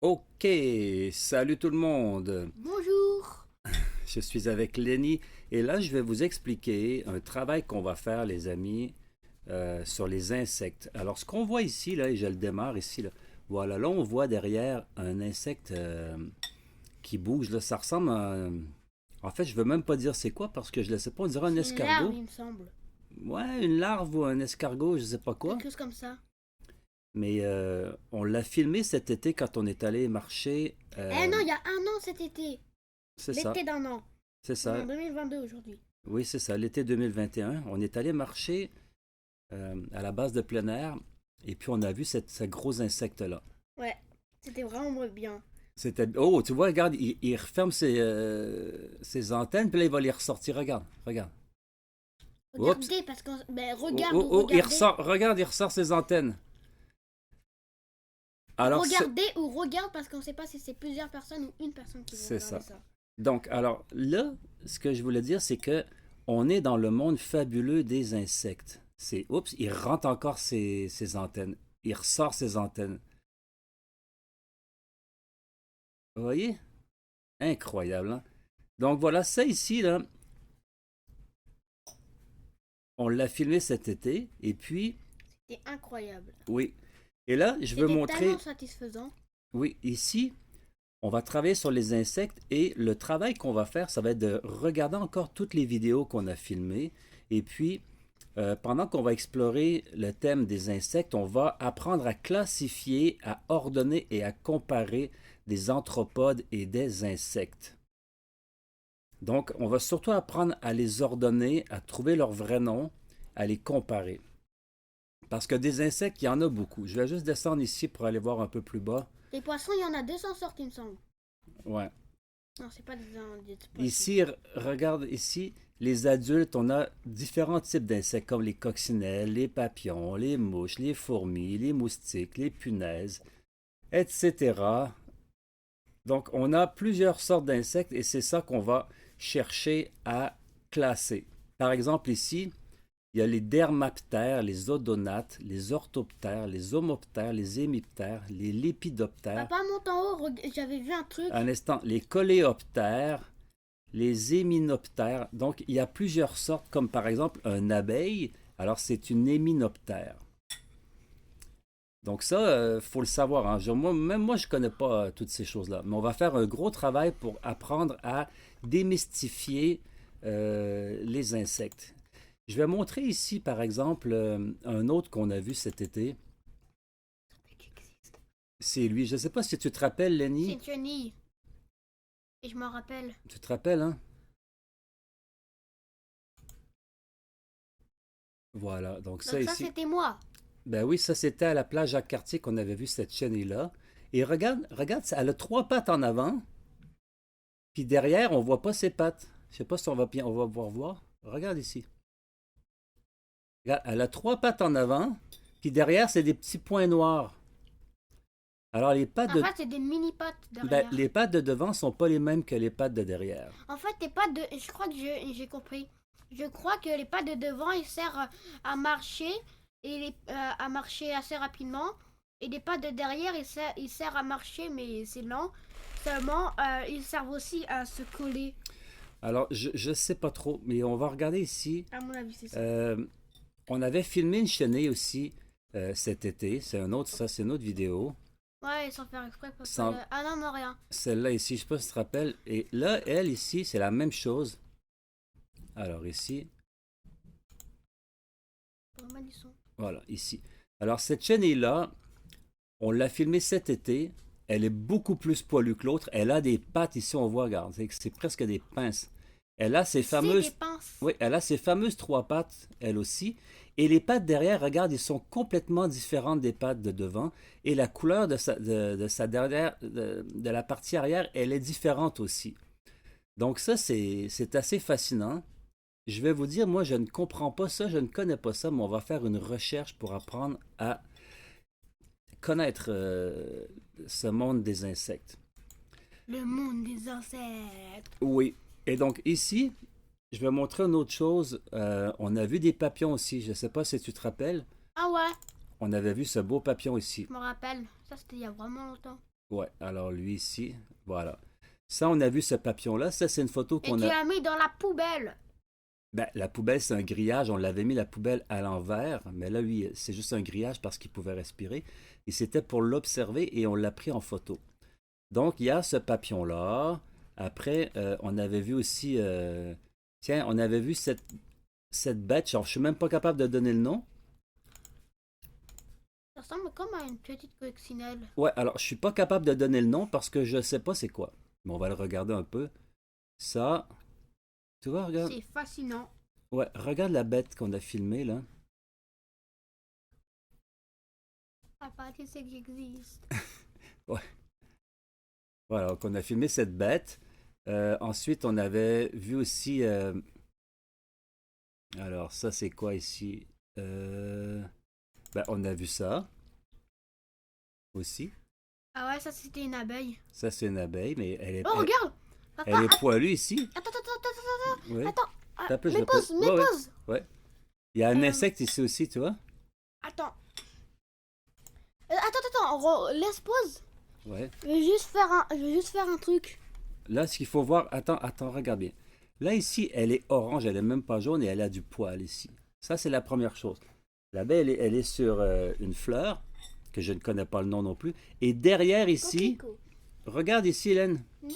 Ok, salut tout le monde. Bonjour. Je suis avec Lenny et là je vais vous expliquer un travail qu'on va faire les amis sur les insectes. Alors ce qu'on voit ici là, et je le démarre ici là, voilà là on voit derrière un insecte qui bouge là, ça ressemble à en fait je veux même pas dire c'est quoi parce que je ne sais pas, on dirait un C'est une larve, escargot. il me semble. Ouais, une larve ou un escargot, je sais pas quoi. Quelque chose comme ça. Mais on l'a filmé cet été quand on est allé marcher. Eh non, il y a un an cet été. C'est ça, L'été d'un an. c'est On est ça. en 2022 aujourd'hui. Oui, c'est ça, l'été 2021. On est allé marcher à la base de plein air et puis on a vu ce gros insecte-là. Ouais, c'était vraiment bien. C'était. Oh, tu vois, regarde, il referme ses antennes, puis là, il va les ressortir. Regarde, regarde. Oups! Regardez, parce qu'on. Ben, Oh, regarde oh, ou oh, il regardez. ressort, regarde, il ressort ses antennes. Alors, Regardez ou regarde parce qu'on ne sait pas si c'est plusieurs personnes ou une personne qui vont c'est regarder ça. ça. Donc, alors là, ce que je voulais dire, c'est que on est dans le monde fabuleux des insectes. Oups, il rentre encore ses antennes. Il ressort ses antennes. Vous voyez? Incroyable, hein? Donc voilà, ça ici, là, on l'a filmé cet été. Et puis, C'était incroyable. oui. Et là, je veux C'était montrer, tellement satisfaisant. oui, ici, on va travailler sur les insectes. Et le travail qu'on va faire, ça va être de regarder encore toutes les vidéos qu'on a filmées. Et puis, pendant qu'on va explorer le thème des insectes, on va apprendre à classifier, à ordonner et à comparer des anthropodes et des insectes. Donc, on va surtout apprendre à les ordonner, à trouver leur vrai nom, à les comparer. Parce que des insectes, il y en a beaucoup. Je vais juste descendre ici pour aller voir un peu plus bas. Les poissons, il y en a 200 sortes, il me semble. Ouais. Non, c'est pas des poissons. Ici, regarde ici, les adultes, on a différents types d'insectes comme les coccinelles, les papillons, les mouches, les fourmis, les moustiques, les punaises, etc. Donc, on a plusieurs sortes d'insectes et c'est ça qu'on va chercher à classer. Par exemple, ici, il y a les dermaptères, les odonates, les orthoptères, les homoptères, les hémiptères, les lépidoptères, Papa monte en haut, j'avais vu un un truc. instant, les coléoptères, les héminoptères. Donc, il y a plusieurs sortes, comme par exemple un abeille. Alors, c'est une héminoptère. Donc ça, faut le savoir, hein. Même moi, je ne connais pas toutes ces choses-là. Mais on va faire un gros travail pour apprendre à démystifier les insectes. Je vais montrer ici, par exemple, un autre qu'on a vu cet été. C'est lui. Je ne sais pas si tu te rappelles, C'est Lenny. une chenille. Et je m'en rappelle. Tu te rappelles, hein? Voilà. Donc ça Donc ça, ici. c'était moi. Ben oui, ça c'était à la plage Jacques-Cartier qu'on avait vu cette chenille-là. Et regarde, regarde, elle a trois pattes en avant. Puis derrière, on voit pas ses pattes. Je sais pas si on va bien, on va pouvoir voir. Regarde ici. Regarde, elle a trois pattes en avant. Puis derrière, c'est des petits points noirs. Alors En fait, c'est des mini pattes derrière. les pattes de devant sont pas les mêmes que les pattes de derrière. En fait, les pattes de. Je crois que j'ai compris. Je crois que les pattes de devant, ils servent à marcher à marcher assez rapidement. Et les pattes de derrière, ils servent à marcher, mais c'est lent. Seulement, ils servent aussi à se coller. Alors, je sais pas trop, mais on va regarder ici. À mon avis, c'est ça. Euh, on avait filmé une chenille aussi cet été. C'est une autre vidéo. Ouais, sans faire exprès, papa. Sans- Ah non, non, rien. Celle-là ici, je sais pas si tu te rappelles. Et là, elle ici, c'est la même chose. Alors ici, Pour moi, du son. voilà, ici. Alors cette chenille-là, on l'a filmée cet été. Elle est beaucoup plus poilue que l'autre. Elle a des pattes ici, on voit, regarde, c'est presque des pinces. Elle a ses C'est des fameuses, pinces. oui, elle a ses fameuses trois pattes, elle aussi. Et les pattes derrière, regarde, ils sont complètement différentes des pattes de devant. Et la couleur de sa derrière, de la partie arrière, elle est différente aussi. Donc ça, c'est assez fascinant. Je vais vous dire, moi, je ne comprends pas ça, je ne connais pas ça, mais on va faire une recherche pour apprendre à connaître ce monde des insectes. Le monde des insectes. Oui. Et donc ici, je vais montrer une autre chose. On a vu des papillons aussi. Je ne sais pas si tu te rappelles. Ah ouais, On avait vu ce beau papillon ici. je me rappelle. Ça, c'était il y a vraiment longtemps. Ouais, alors lui ici, voilà. Ça, on a vu ce papillon-là. Ça, c'est une photo Et qu'on qui a. l'a mis dans la poubelle. Ben, la poubelle, c'est un grillage. On l'avait mis la poubelle à l'envers, mais là, lui, c'est juste un grillage parce qu'il pouvait respirer. Et c'était pour l'observer et on l'a pris en photo. Donc, il y a ce papillon-là. Après, on avait vu aussi. Tiens, on avait vu cette bête. Genre, je suis même pas capable de donner le nom. Ça ressemble comme à une petite coccinelle. Ouais, alors, je suis pas capable de donner le nom parce que je sais pas c'est quoi. Mais on va le regarder un peu. Ça, tu vois, regarde. C'est fascinant. Ouais, regarde la bête qu'on a filmée, là. Papa, tu sais que j'existe. Ouais. Voilà, qu'on a filmé cette bête. Ensuite, on avait vu aussi. Alors, ça, c'est quoi ici? Ben, on a vu ça aussi. Ah ouais, ça c'était une abeille. Ça, c'est une abeille, mais Oh, regarde! elle est poilue ici. Attends, Oui. attends. T'as un peu, je Mets le pause, peux. mets Ouais, ouais, pause. ouais. Il y a un Euh, insecte ici aussi, tu vois? Attends. Laisse pause. Ouais. Je vais juste faire un truc. Là, ce qu'il faut voir. Attends, regarde bien. Là, ici, elle est orange, elle est même pas jaune et elle a du poil ici. Ça, c'est la première chose. L'abeille, elle est sur une fleur, que je ne connais pas le nom non plus. Et derrière ici, Coquelicot. regarde ici, Hélène. Mhm.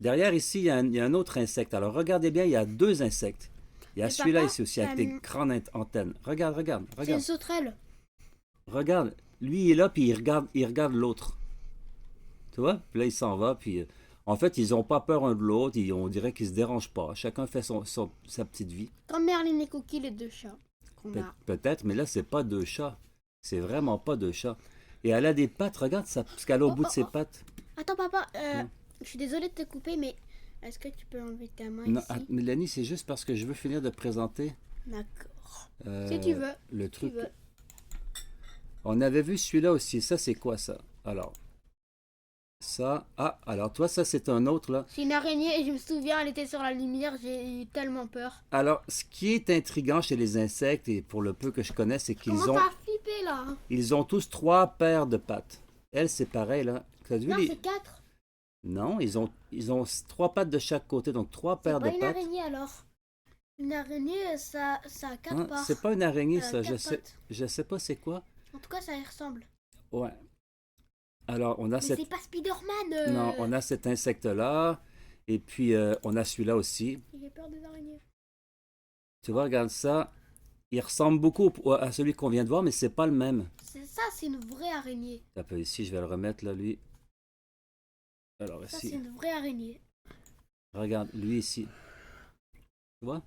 Derrière ici, il y a un autre insecte. Alors, regardez bien, il y a deux insectes. Il y a Mais celui-là papa, ici aussi, avec des grandes antennes. Regarde, C'est une regarde. sauterelle. Regarde. Lui, il est là, puis il regarde l'autre. Tu vois? Puis là, il s'en va, puis... en fait, ils n'ont pas peur un de l'autre. On dirait qu'ils se dérangent pas. Chacun fait sa petite vie. Comme Merlin et Cookie, les deux chats qu'on a. Peut-être, mais là, c'est pas deux chats. C'est vraiment pas deux chats. Et elle a des pattes, regarde ça, parce qu'elle a au bout de ses pattes. Attends, papa, Hmm. je suis désolée de te couper, mais est-ce que tu peux enlever ta main Non, ici? Mélanie, c'est juste parce que je veux finir de présenter D'accord. euh, Si tu veux. le Si tu truc. veux. On avait vu celui-là aussi. Ça, c'est quoi ça? Alors, ça. Ah, alors toi, ça, c'est un autre, là. C'est une araignée et je me souviens, elle était sur la lumière, j'ai eu tellement peur. Alors, ce qui est intriguant chez les insectes, et pour le peu que je connais, c'est Comment t'as flippé là? ils ont tous trois paires de pattes. Elle, c'est pareil, là. T'as vu Non, les... c'est quatre. Non, ils ont trois pattes de chaque côté, donc trois C'est paires pas de une pattes. araignée alors. Une araignée, ça a quatre Hein, pattes. c'est pas une araignée, Ça a ça. quatre pattes. Je sais pas c'est quoi. En tout cas, ça y ressemble. Ouais. Alors, on a Mais cette... c'est pas Spider-Man. Non, on a cet insecte-là. Et puis, on a celui-là aussi. J'ai peur des araignées. Tu vois, regarde ça. Il ressemble beaucoup à celui qu'on vient de voir, mais c'est pas le même. C'est ça, c'est une vraie araignée. Un peu ici, je vais le remettre là, lui. Alors Ça, ici, c'est une vraie araignée. regarde, lui ici. Tu vois?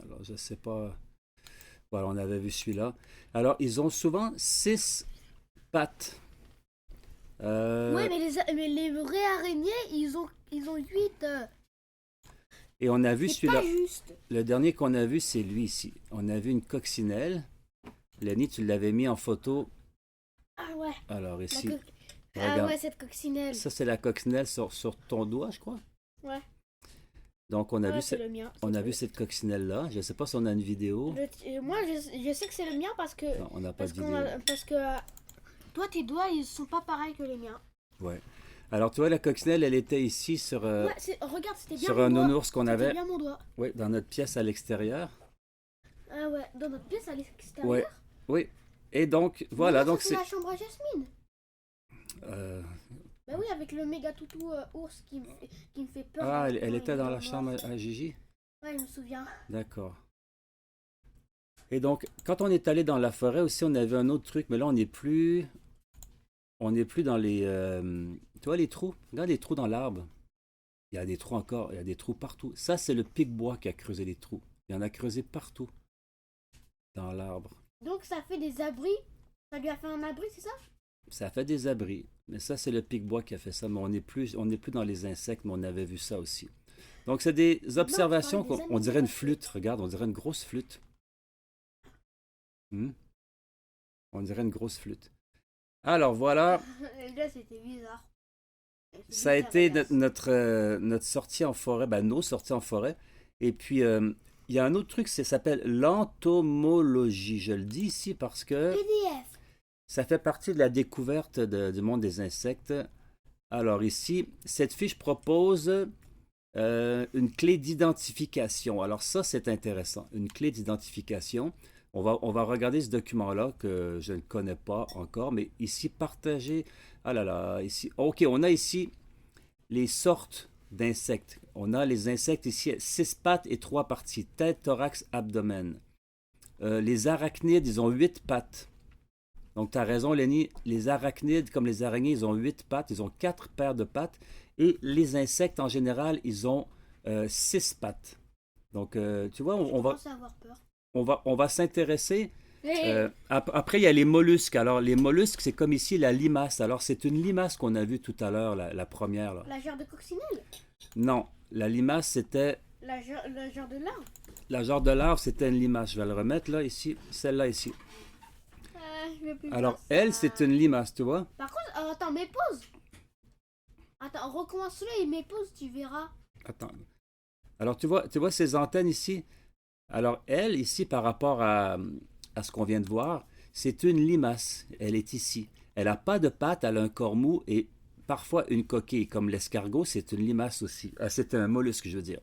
Alors, je sais pas. Voilà, on avait vu celui-là. Alors, ils ont souvent 6 pattes. Ouais, mais les vraies araignées, ils ont 8. Et on a vu C'est pas celui-là. juste. Le dernier qu'on a vu, c'est lui ici. On a vu une coccinelle. Lenny, tu l'avais mis en photo. Ah ouais. Alors La ici, co- Ah regarde. ouais, cette coccinelle. Ça, c'est la coccinelle sur ton doigt, je crois. Ouais. Donc, on a Ouais, vu, c'est le mien. on a vu cette coccinelle-là. Je ne sais pas si on a une vidéo. Moi, je sais que c'est le mien parce que. Non, on n'a pas de vidéo. Parce que toi, tes doigts, ils sont pas pareils que les miens. Ouais. Alors, tu vois, la coccinelle, elle était ici sur, Ouais, regarde, c'était bien sur mon un doigt. nounours qu'on C'était avait bien mon doigt. oui, dans notre pièce à l'extérieur. Ah ouais, dans notre pièce à l'extérieur. Ouais. Oui. Et donc, voilà. Mais non, Donc, ça, c'est la chambre à Jasmine. euh, Bah oui, avec le méga toutou ours qui me fait peur. Ah, elle quand il était est dans la le chambre noir. à Gigi? Ouais, je me souviens. D'accord. Et donc, quand on est allé dans la forêt aussi, on avait un autre truc, mais là, on n'est plus dans les, tu vois, les trous. Regarde les trous dans l'arbre. Il y a des trous encore, il y a des trous partout. Ça, c'est le pic-bois qui a creusé les trous. Il y en a creusé partout dans l'arbre. Donc ça fait des abris. Ça lui a fait un abri, c'est ça? Ça fait des abris. Mais ça, c'est le pic-bois qui a fait ça. Mais on n'est plus dans les insectes, mais on avait vu ça aussi. Donc, c'est des observations parle des on dirait une animaux. flûte. Regarde, on dirait une grosse flûte. Hmm? On dirait une grosse flûte. Alors, voilà. Là, c'était bizarre. Ça a été notre sortie en forêt, ben, nos sorties en forêt. Et puis, il y a un autre truc, ça s'appelle l'entomologie. Je le dis ici parce que PDF. Ça fait partie de la découverte du monde des insectes. Alors ici, cette fiche propose une clé d'identification. Alors ça, c'est intéressant. Une clé d'identification. On va regarder ce document-là que je ne connais pas encore, mais ici, partager. Ah là là, ici. OK, on a ici les sortes d'insectes. On a les insectes ici, 6 pattes et 3 parties. Tête, thorax, abdomen. Les arachnides, ils ont 8 pattes. Donc, tu as raison, Lenny. Les arachnides, comme les araignées, ils ont 8 pattes. Ils ont 4 paires de pattes. Et les insectes, en général, ils ont 6 pattes. Donc, tu vois, Je commence à avoir peur. on va s'intéresser. Après, il y a les mollusques. Alors, les mollusques, c'est comme ici la limace. Alors, c'est une limace qu'on a vue tout à l'heure, la première. Là. La genre de coccinelle? Non, la limace, c'était... Le genre de larve? La genre de larve, c'était une limace. Je vais le remettre là, ici. Celle-là, ici. Je vais plus Alors, faire ça. elle, c'est une limace, tu vois. Par contre, attends, mets pause. Attends, on recommence là et mets pause, tu verras. Attends. Alors, tu vois ces antennes ici? Alors, elle, ici, par rapport à ce qu'on vient de voir, c'est une limace. Elle est ici. Elle n'a pas de pattes, elle a un corps mou et parfois une coquille. Comme l'escargot, c'est une limace aussi. C'est un mollusque, je veux dire.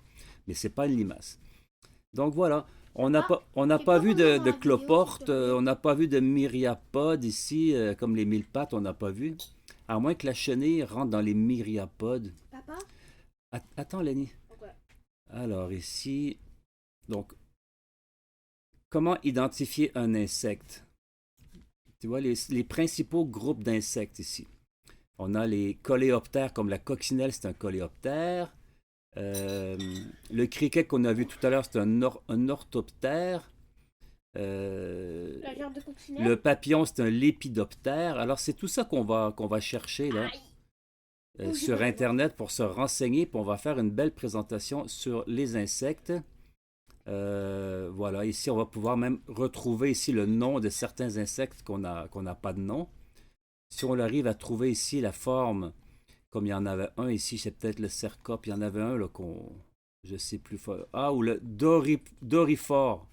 Mais c'est pas une limace. Donc, voilà. On n'a pas vu de cloporte, on n'a pas vu de myriapodes ici, comme les mille pattes, on n'a pas vu. À moins que la chenille rentre dans les myriapodes. Papa? Attends, Lenny. Okay. Alors, ici, donc, comment identifier un insecte? Tu vois, les principaux groupes d'insectes ici. On a les coléoptères, comme la coccinelle, c'est un coléoptère. Le criquet qu'on a vu tout à l'heure, c'est un orthoptère. La genre de coccinelle? Le papillon, c'est un lépidoptère. Alors, c'est tout ça qu'on va chercher là, sur Internet pour se renseigner. Puis on va faire une belle présentation sur les insectes. Voilà, ici, on va pouvoir même retrouver ici le nom de certains insectes qu'on n'a pas de nom. Si on arrive à trouver ici la forme, comme il y en avait un ici, c'est peut-être le cercope, il y en avait un là je sais plus. Ah, ou le dorifort.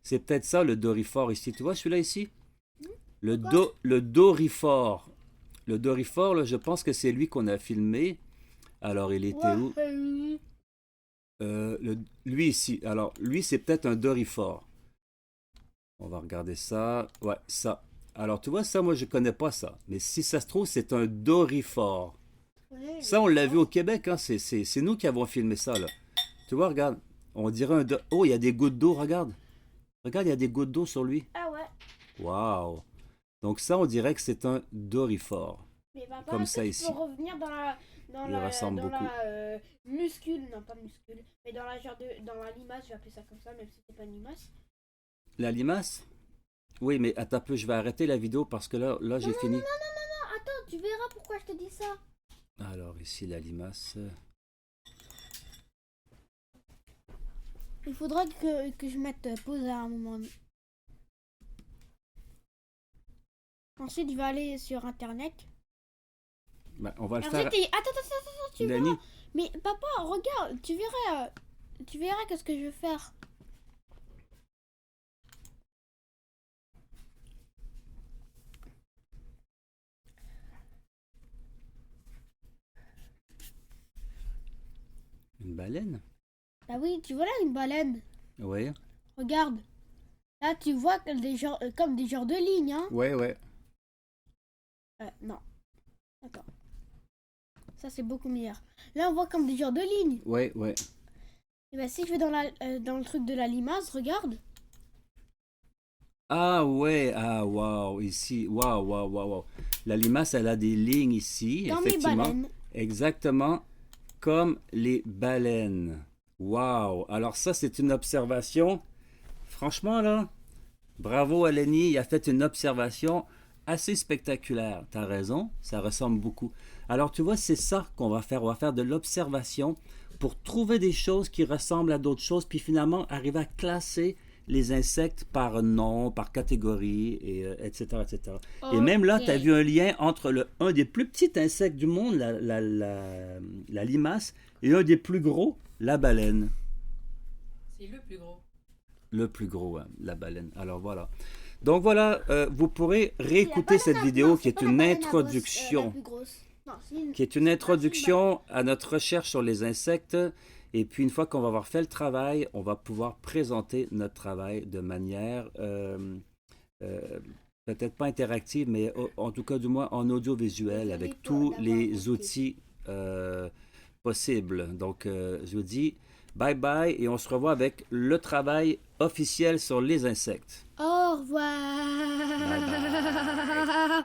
C'est peut-être ça le dorifort ici. Tu vois celui-là ici? Le dorifort. Le dorifort, là, je pense que c'est lui qu'on a filmé. Alors, il était où? Lui ici. Alors, lui, c'est peut-être un dorifort. On va regarder ça. Ouais, ça. Alors, tu vois, ça, moi, je connais pas ça. Mais si ça se trouve, c'est un dorifort. Ça, on l'a vu au Québec. Hein? C'est nous qui avons filmé ça, là. Tu vois, regarde. On dirait un... Oh, il y a des gouttes d'eau, regarde. Regarde, il y a des gouttes d'eau sur lui. Ah ouais. Waouh. Donc ça, on dirait que c'est un dorifort. Mais papa, comme ça ici. Tu peux revenir dans la muscule, non pas muscule, mais dans la limace, je vais appeler ça comme ça, même si c'est pas une limace. La limace? Oui, mais attends un peu, je vais arrêter la vidéo parce que là j'ai fini. Non, attends, tu verras pourquoi je te dis ça. Alors ici, la limace. Il faudra que je mette pause à un moment. Ensuite, je vais aller sur Internet. Ben, on va le Alors, faire. Attends, tu Lenny. verras. Mais papa, regarde, tu verras qu'est-ce que je vais faire. Une baleine? Bah oui, tu vois là une baleine. Oui. Regarde. Là, tu vois comme des genres de lignes, hein. Ouais. Non. Attends. Ça, c'est beaucoup meilleur. Là, on voit comme des genres de lignes. Ouais. Et bah, si je vais dans le truc de la limace, regarde. Ah ouais, ah waouh, ici, waouh. La limace, elle a des lignes ici, Dans mes effectivement. baleines. Exactement comme les baleines. Waouh. Alors ça, c'est une observation. Franchement, là, bravo à Lenny, il a fait une observation assez spectaculaire. T'as raison, ça ressemble beaucoup. Alors tu vois, c'est ça qu'on va faire. On va faire de l'observation pour trouver des choses qui ressemblent à d'autres choses, puis finalement arriver à classer les insectes par nom, par catégorie, et, etc., etc. Et même là, tu as vu un lien entre un des plus petits insectes du monde, la limace, et un des plus gros, la baleine. C'est le plus gros. Le plus gros, hein, la baleine. Alors voilà. Donc voilà, vous pourrez réécouter cette vidéo qui est une introduction. Qui est une introduction à notre recherche sur les insectes. Et puis, une fois qu'on va avoir fait le travail, on va pouvoir présenter notre travail de manière peut-être pas interactive, mais en tout cas, du moins en audiovisuel, avec tous les outils possibles. Donc, je vous dis bye bye et on se revoit avec le travail officiel sur les insectes. Au Bye bye. revoir.